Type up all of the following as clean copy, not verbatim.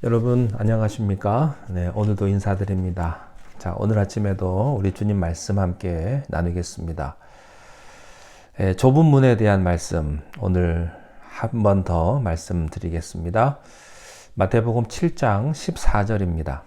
여러분 안녕하십니까? 네, 오늘도 인사드립니다. 자, 오늘 아침에도 우리 주님 말씀 함께 나누겠습니다. 좁은 문에 대한 말씀 오늘 한 번 더 말씀드리겠습니다. 마태복음 7장 14절입니다.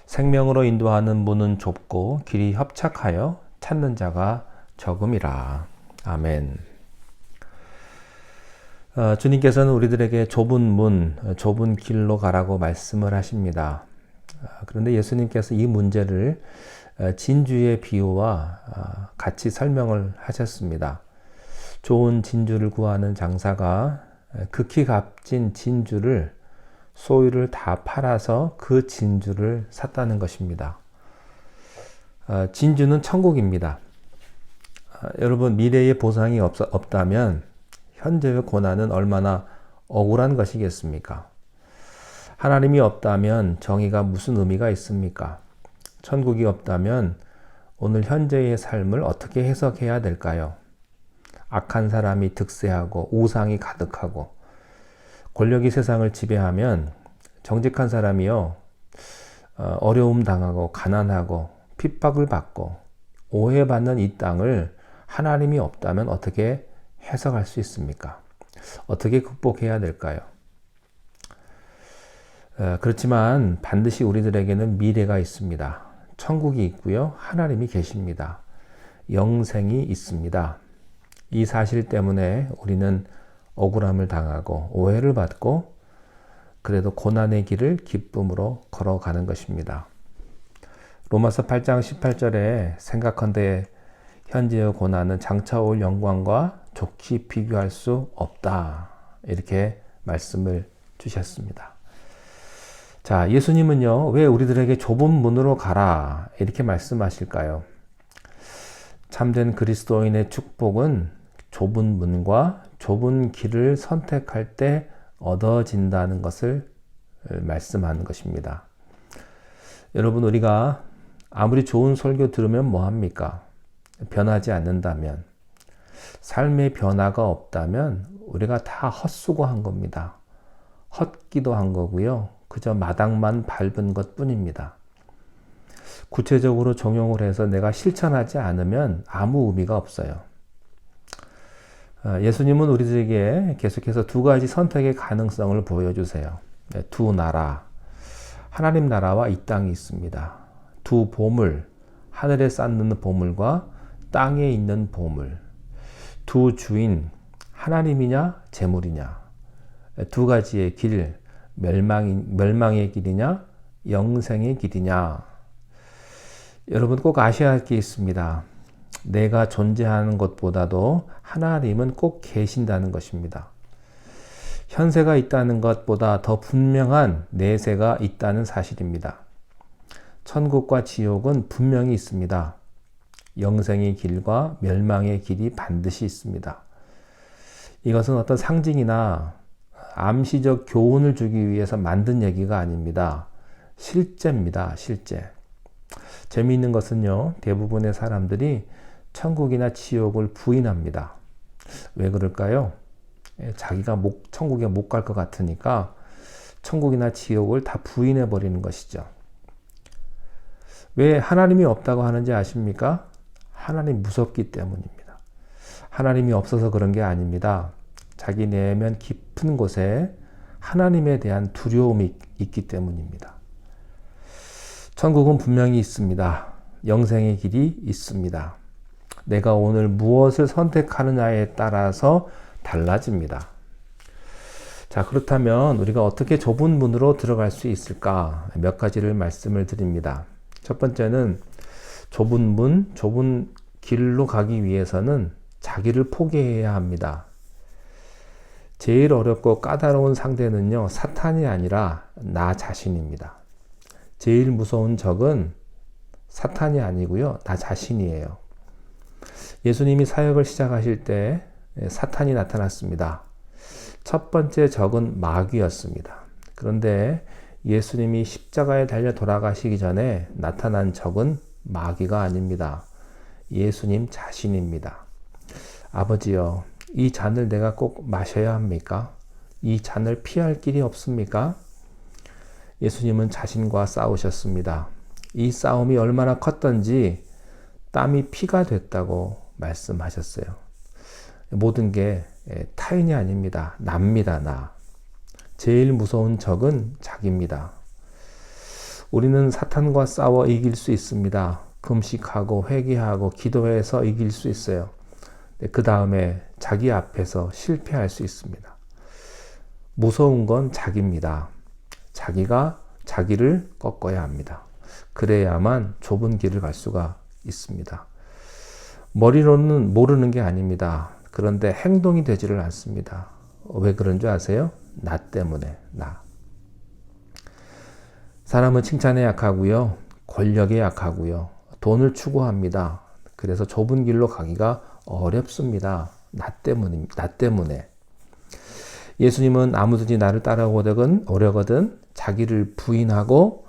생명으로 인도하는 문은 좁고 길이 협착하여 찾는 자가 적음이라. 아멘. 주님께서는 우리들에게 좁은 문, 좁은 길로 가라고 말씀을 하십니다. 그런데 예수님께서 이 문제를 진주의 비유와 같이 설명을 하셨습니다. 좋은 진주를 구하는 장사가 극히 값진 진주를 소유를 다 팔아서 그 진주를 샀다는 것입니다. 진주는 천국입니다. 여러분, 미래의 보상이 없다면 현재의 고난은 얼마나 억울한 것이겠습니까? 하나님이 없다면 정의가 무슨 의미가 있습니까? 천국이 없다면 오늘 현재의 삶을 어떻게 해석해야 될까요? 악한 사람이 득세하고 우상이 가득하고 권력이 세상을 지배하면 정직한 사람이요, 어려움 당하고 가난하고 핍박을 받고 오해받는 이 땅을 하나님이 없다면 어떻게 해석할 수 있습니까? 어떻게 극복해야 될까요? 그렇지만 반드시 우리들에게는 미래가 있습니다. 천국이 있고요. 하나님이 계십니다. 영생이 있습니다. 이 사실 때문에 우리는 억울함을 당하고 오해를 받고 그래도 고난의 길을 기쁨으로 걸어가는 것입니다. 로마서 8장 18절에 생각한데 현재의 고난은 장차 올 영광과 좋게 비교할 수 없다. 이렇게 말씀을 주셨습니다. 자, 예수님은요, 왜 우리들에게 좁은 문으로 가라 이렇게 말씀하실까요? 참된 그리스도인의 축복은 좁은 문과 좁은 길을 선택할 때 얻어진다는 것을 말씀하는 것입니다. 여러분, 우리가 아무리 좋은 설교 들으면 뭐합니까? 변하지 않는다면, 삶의 변화가 없다면 우리가 다 헛수고한 겁니다. 헛기도한 거고요. 그저 마당만 밟은 것 뿐입니다. 구체적으로 적용을 해서 내가 실천하지 않으면 아무 의미가 없어요. 예수님은 우리들에게 계속해서 두 가지 선택의 가능성을 보여주세요. 두 나라, 하나님 나라와 이 땅이 있습니다. 두 보물, 하늘에 쌓는 보물과 땅에 있는 보물. 두 주인, 하나님이냐 재물이냐. 두 가지의 길, 멸망의 길이냐 영생의 길이냐. 여러분 꼭 아셔야 할 게 있습니다. 내가 존재하는 것보다도 하나님은 꼭 계신다는 것입니다. 현세가 있다는 것보다 더 분명한 내세가 있다는 사실입니다. 천국과 지옥은 분명히 있습니다. 영생의 길과 멸망의 길이 반드시 있습니다. 이것은 어떤 상징이나 암시적 교훈을 주기 위해서 만든 얘기가 아닙니다. 실제입니다. 실제. 재미있는 것은요, 대부분의 사람들이 천국이나 지옥을 부인합니다. 왜 그럴까요? 자기가 천국에 못 갈 것 같으니까 천국이나 지옥을 다 부인해 버리는 것이죠. 왜 하나님이 없다고 하는지 아십니까? 하나님 무섭기 때문입니다. 하나님이 없어서 그런 게 아닙니다. 자기 내면 깊은 곳에 하나님에 대한 두려움이 있기 때문입니다. 천국은 분명히 있습니다. 영생의 길이 있습니다. 내가 오늘 무엇을 선택하느냐에 따라서 달라집니다. 자, 그렇다면 우리가 어떻게 좁은 문으로 들어갈 수 있을까? 몇 가지를 말씀을 드립니다. 첫 번째는 좁은 문, 좁은 길로 가기 위해서는 자기를 포기해야 합니다. 제일 어렵고 까다로운 상대는요, 사탄이 아니라 나 자신입니다. 제일 무서운 적은 사탄이 아니고요, 나 자신이에요. 예수님이 사역을 시작하실 때 사탄이 나타났습니다. 첫 번째 적은 마귀였습니다. 그런데 예수님이 십자가에 달려 돌아가시기 전에 나타난 적은 마귀가 아닙니다. 예수님 자신입니다. 아버지여, 이 잔을 내가 꼭 마셔야 합니까? 이 잔을 피할 길이 없습니까? 예수님은 자신과 싸우셨습니다. 이 싸움이 얼마나 컸던지 땀이 피가 됐다고 말씀하셨어요. 모든 게 타인이 아닙니다. 나입니다. 나. 제일 무서운 적은 자기입니다. 우리는 사탄과 싸워 이길 수 있습니다. 금식하고 회개하고 기도해서 이길 수 있어요. 그 다음에 자기 앞에서 실패할 수 있습니다. 무서운 건 자기입니다. 자기가 자기를 꺾어야 합니다. 그래야만 좁은 길을 갈 수가 있습니다. 머리로는 모르는 게 아닙니다. 그런데 행동이 되지를 않습니다. 왜 그런 줄 아세요? 나 때문에, 나. 사람은 칭찬에 약하고요. 권력에 약하고요. 돈을 추구합니다. 그래서 좁은 길로 가기가 어렵습니다. 나 때문에. 예수님은 아무든지 나를 따라오려거든 자기를 부인하고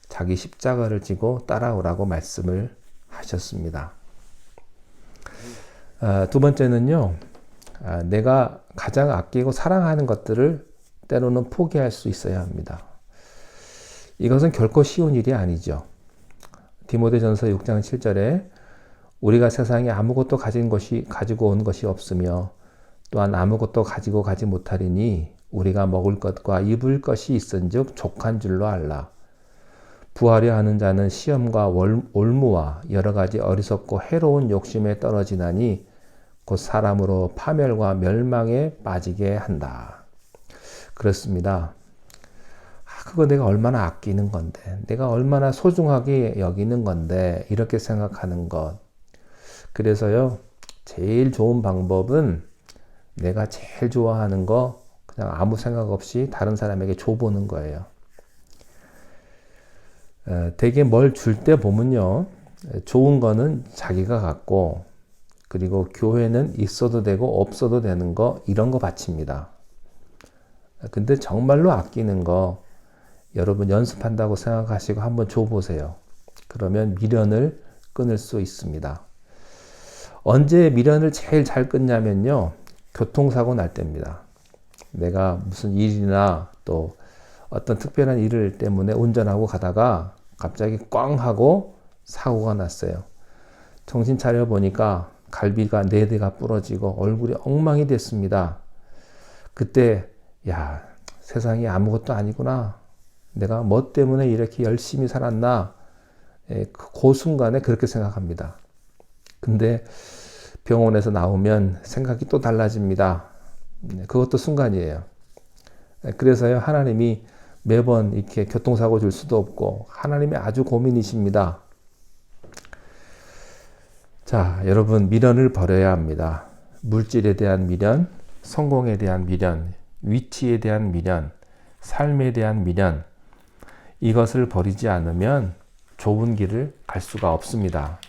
자기 십자가를 지고 따라오라고 말씀을 하셨습니다. 두 번째는요. 내가 가장 아끼고 사랑하는 것들을 때로는 포기할 수 있어야 합니다. 이것은 결코 쉬운 일이 아니죠. 디모데전서 6장 7절에 우리가 세상에 아무것도 가지고 온 것이 없으며 또한 아무것도 가지고 가지 못하리니 우리가 먹을 것과 입을 것이 있은즉 족한 줄로 알라. 부하려 하는 자는 시험과 올무와 여러 가지 어리석고 해로운 욕심에 떨어지나니 곧 사람으로 파멸과 멸망에 빠지게 한다. 그렇습니다. 그거 내가 얼마나 아끼는 건데, 내가 얼마나 소중하게 여기는 건데 이렇게 생각하는 것. 그래서요, 제일 좋은 방법은 내가 제일 좋아하는 거 그냥 아무 생각 없이 다른 사람에게 줘보는 거예요. 되게 뭘 줄 때 보면요, 좋은 거는 자기가 갖고, 그리고 교회는 있어도 되고 없어도 되는 거, 이런 거 바칩니다. 근데 정말로 아끼는 거 여러분 연습한다고 생각하시고 한번 줘보세요. 그러면 미련을 끊을 수 있습니다. 언제 미련을 제일 잘 끊냐면요, 교통사고 날 때입니다. 내가 무슨 일이나 또 어떤 특별한 일 때문에 운전하고 가다가 갑자기 꽝 하고 사고가 났어요. 정신 차려 보니까 갈비가 4대가 부러지고 얼굴이 엉망이 됐습니다. 그때 야, 세상이 아무것도 아니구나. 내가 뭐 때문에 이렇게 열심히 살았나. 그 순간에 그렇게 생각합니다. 근데 병원에서 나오면 생각이 또 달라집니다. 그것도 순간이에요. 그래서요, 하나님이 매번 이렇게 교통사고 줄 수도 없고 하나님이 아주 고민이십니다. 자, 여러분 미련을 버려야 합니다. 물질에 대한 미련, 성공에 대한 미련, 위치에 대한 미련, 삶에 대한 미련, 이것을 버리지 않으면 좁은 길을 갈 수가 없습니다.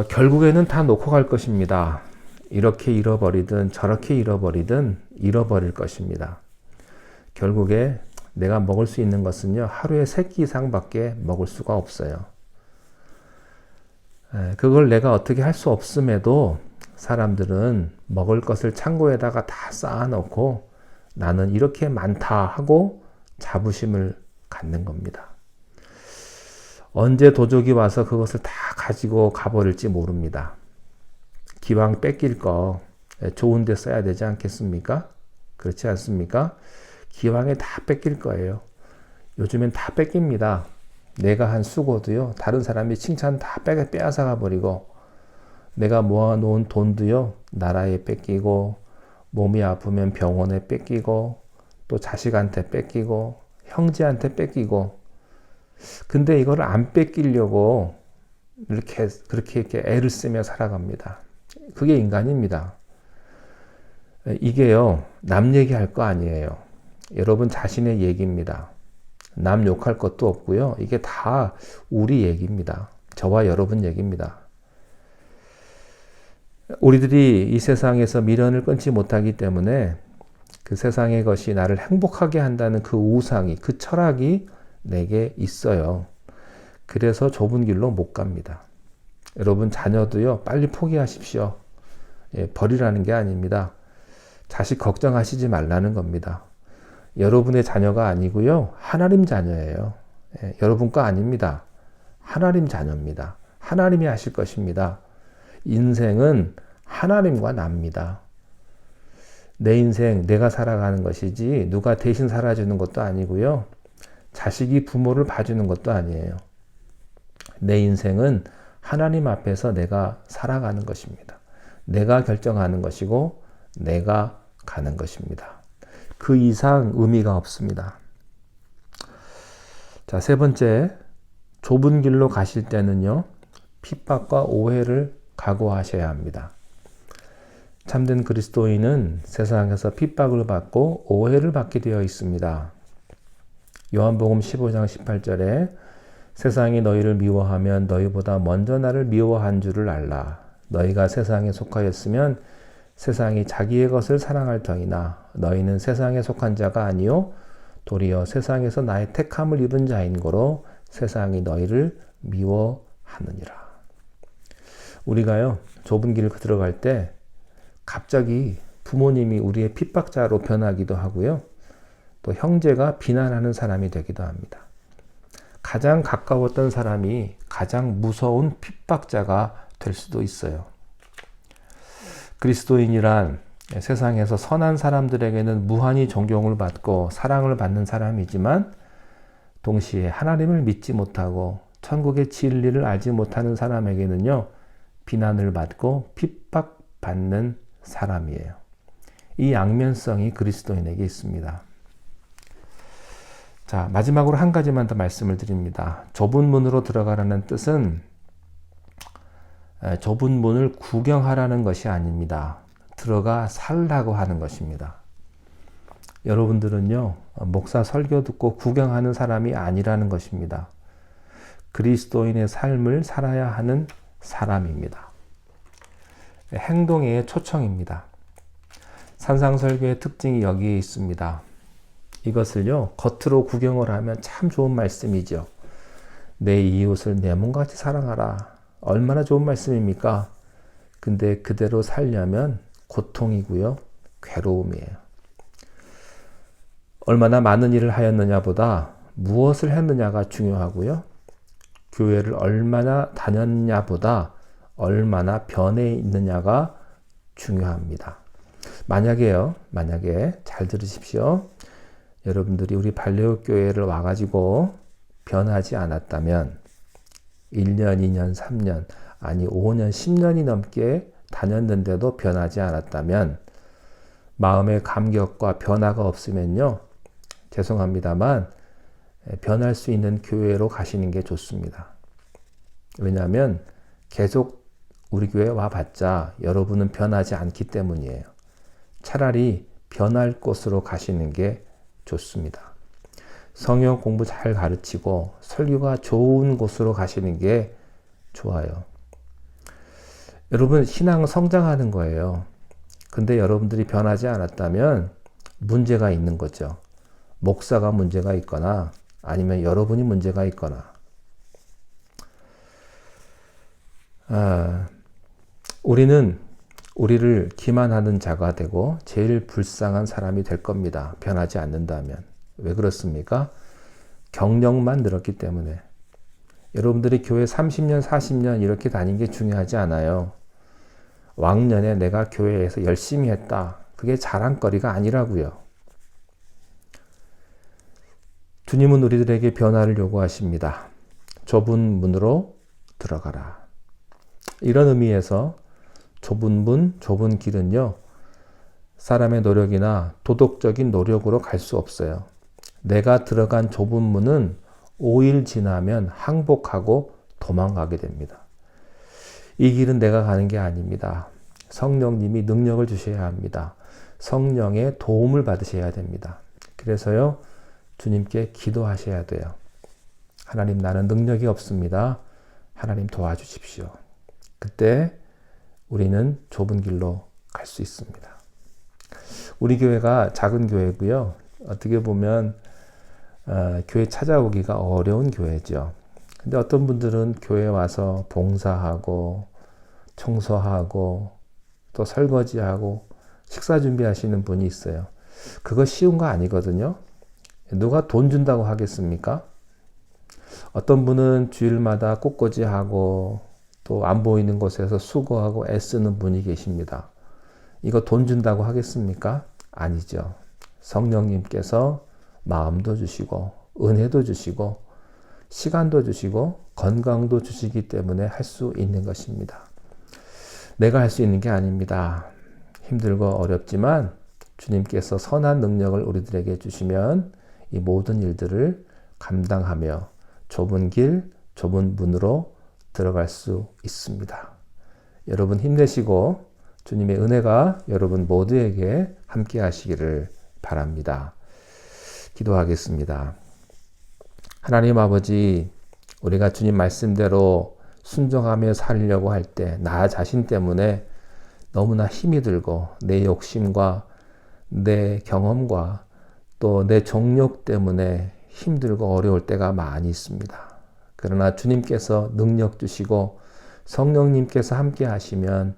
결국에는 다 놓고 갈 것입니다. 이렇게 잃어버리든 저렇게 잃어버리든 잃어버릴 것입니다. 결국에 내가 먹을 수 있는 것은요, 하루에 3끼 이상밖에 먹을 수가 없어요. 그걸 내가 어떻게 할 수 없음에도 사람들은 먹을 것을 창고에다가 다 쌓아놓고 나는 이렇게 많다 하고 자부심을 갖는 겁니다. 언제 도적이 와서 그것을 다 가지고 가버릴지 모릅니다. 기왕 뺏길 거 좋은 데 써야 되지 않겠습니까? 그렇지 않습니까? 기왕에 다 뺏길 거예요. 요즘엔 다 뺏깁니다. 내가 한 수고도요, 다른 사람이 칭찬 다 빼앗아가 버리고, 내가 모아놓은 돈도요, 나라에 뺏기고, 몸이 아프면 병원에 뺏기고, 또 자식한테 뺏기고, 형제한테 뺏기고. 근데 이걸 안 뺏기려고 그렇게 애를 쓰며 살아갑니다. 그게 인간입니다. 이게요, 남 얘기할 거 아니에요. 여러분 자신의 얘기입니다. 남 욕할 것도 없고요. 이게 다 우리 얘기입니다. 저와 여러분 얘기입니다. 우리들이 이 세상에서 미련을 끊지 못하기 때문에 그 세상의 것이 나를 행복하게 한다는 그 우상이, 그 철학이 내게 있어요. 그래서 좁은 길로 못 갑니다. 여러분 자녀도요, 빨리 포기하십시오. 버리라는 게 아닙니다. 자식 걱정하시지 말라는 겁니다. 여러분의 자녀가 아니고요. 하나님 자녀예요. 여러분 거 아닙니다. 하나님 자녀입니다. 하나님이 하실 것입니다. 인생은 하나님과 납니다. 내 인생 내가 살아가는 것이지 누가 대신 살아주는 것도 아니고요. 자식이 부모를 봐주는 것도 아니에요. 내 인생은 하나님 앞에서 내가 살아가는 것입니다. 내가 결정하는 것이고 내가 가는 것입니다. 그 이상 의미가 없습니다. 자, 세 번째, 좁은 길로 가실 때는요, 핍박과 오해를 각오하셔야 합니다. 참된 그리스도인은 세상에서 핍박을 받고 오해를 받게 되어 있습니다. 요한복음 15장 18절에 세상이 너희를 미워하면 너희보다 먼저 나를 미워한 줄을 알라. 너희가 세상에 속하였으면 세상이 자기의 것을 사랑할 터이나 너희는 세상에 속한 자가 아니요 도리어 세상에서 나의 택함을 입은 자인 고로 세상이 너희를 미워하느니라. 우리가요, 좁은 길을 들어갈 때 갑자기 부모님이 우리의 핍박자로 변하기도 하고요. 또 형제가 비난하는 사람이 되기도 합니다. 가장 가까웠던 사람이 가장 무서운 핍박자가 될 수도 있어요. 그리스도인이란 세상에서 선한 사람들에게는 무한히 존경을 받고 사랑을 받는 사람이지만 동시에 하나님을 믿지 못하고 천국의 진리를 알지 못하는 사람에게는요, 비난을 받고 핍박받는 사람이에요. 이 양면성이 그리스도인에게 있습니다. 자, 마지막으로 한 가지만 더 말씀을 드립니다. 좁은 문으로 들어가라는 뜻은 좁은 문을 구경하라는 것이 아닙니다. 들어가 살라고 하는 것입니다. 여러분들은요, 목사 설교 듣고 구경하는 사람이 아니라는 것입니다. 그리스도인의 삶을 살아야 하는 사람입니다. 행동의 초청입니다. 산상설교의 특징이 여기에 있습니다. 이것을요, 겉으로 구경을 하면 참 좋은 말씀이죠. 내 이웃을 내 몸같이 사랑하라. 얼마나 좋은 말씀입니까? 근데 그대로 살려면 고통이고요, 괴로움이에요. 얼마나 많은 일을 하였느냐보다 무엇을 했느냐가 중요하고요. 교회를 얼마나 다녔냐보다 얼마나 변해 있느냐가 중요합니다. 만약에 잘 들으십시오. 여러분들이 우리 발레오 교회를 와가지고 변하지 않았다면 1년, 2년, 3년, 아니 5년, 10년이 넘게 다녔는데도 변하지 않았다면 마음의 감격과 변화가 없으면요, 죄송합니다만 변할 수 있는 교회로 가시는 게 좋습니다. 왜냐하면 계속 우리 교회에 와봤자 여러분은 변하지 않기 때문이에요. 차라리 변할 곳으로 가시는 게 좋습니다. 성경 공부 잘 가르치고 설교가 좋은 곳으로 가시는 게 좋아요. 여러분, 신앙은 성장하는 거예요. 근데 여러분들이 변하지 않았다면 문제가 있는 거죠. 목사가 문제가 있거나 아니면 여러분이 문제가 있거나. 우리는 우리를 기만하는 자가 되고 제일 불쌍한 사람이 될 겁니다. 변하지 않는다면. 왜 그렇습니까? 경력만 늘었기 때문에. 여러분들이 교회 30년, 40년 이렇게 다닌 게 중요하지 않아요. 왕년에 내가 교회에서 열심히 했다. 그게 자랑거리가 아니라고요. 주님은 우리들에게 변화를 요구하십니다. 좁은 문으로 들어가라. 이런 의미에서 좁은 문, 좁은 길은요, 사람의 노력이나 도덕적인 노력으로 갈 수 없어요. 내가 들어간 좁은 문은 5일 지나면 항복하고 도망가게 됩니다. 이 길은 내가 가는 게 아닙니다. 성령님이 능력을 주셔야 합니다. 성령의 도움을 받으셔야 됩니다. 그래서요, 주님께 기도하셔야 돼요. 하나님, 나는 능력이 없습니다. 하나님 도와주십시오. 그때 우리는 좁은 길로 갈 수 있습니다. 우리 교회가 작은 교회고요. 어떻게 보면 교회 찾아오기가 어려운 교회죠. 근데 어떤 분들은 교회 와서 봉사하고 청소하고 또 설거지하고 식사 준비하시는 분이 있어요. 그거 쉬운 거 아니거든요. 누가 돈 준다고 하겠습니까? 어떤 분은 주일마다 꽃꽂이하고 또 안 보이는 곳에서 수고하고 애쓰는 분이 계십니다. 이거 돈 준다고 하겠습니까? 아니죠. 성령님께서 마음도 주시고 은혜도 주시고 시간도 주시고 건강도 주시기 때문에 할 수 있는 것입니다. 내가 할 수 있는 게 아닙니다. 힘들고 어렵지만 주님께서 선한 능력을 우리들에게 주시면 이 모든 일들을 감당하며 좁은 길, 좁은 문으로 들어갈 수 있습니다. 여러분 힘내시고 주님의 은혜가 여러분 모두에게 함께 하시기를 바랍니다. 기도하겠습니다. 하나님 아버지, 우리가 주님 말씀대로 순종하며 살려고 할 때 나 자신 때문에 너무나 힘이 들고 내 욕심과 내 경험과 또 내 정욕 때문에 힘들고 어려울 때가 많이 있습니다. 그러나 주님께서 능력 주시고 성령님께서 함께 하시면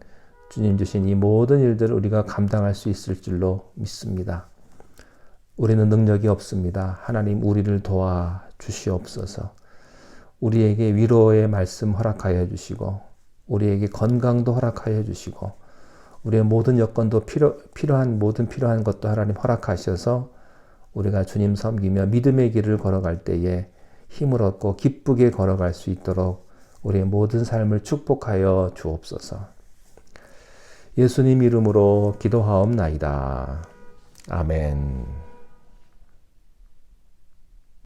주님 주신 이 모든 일들을 우리가 감당할 수 있을 줄로 믿습니다. 우리는 능력이 없습니다. 하나님 우리를 도와 주시옵소서. 우리에게 위로의 말씀 허락하여 주시고 우리에게 건강도 허락하여 주시고 우리의 모든 여건도 필요한 것도 하나님 허락하셔서 우리가 주님 섬기며 믿음의 길을 걸어갈 때에 힘을 얻고 기쁘게 걸어갈 수 있도록 우리의 모든 삶을 축복하여 주옵소서. 예수님 이름으로 기도하옵나이다. 아멘.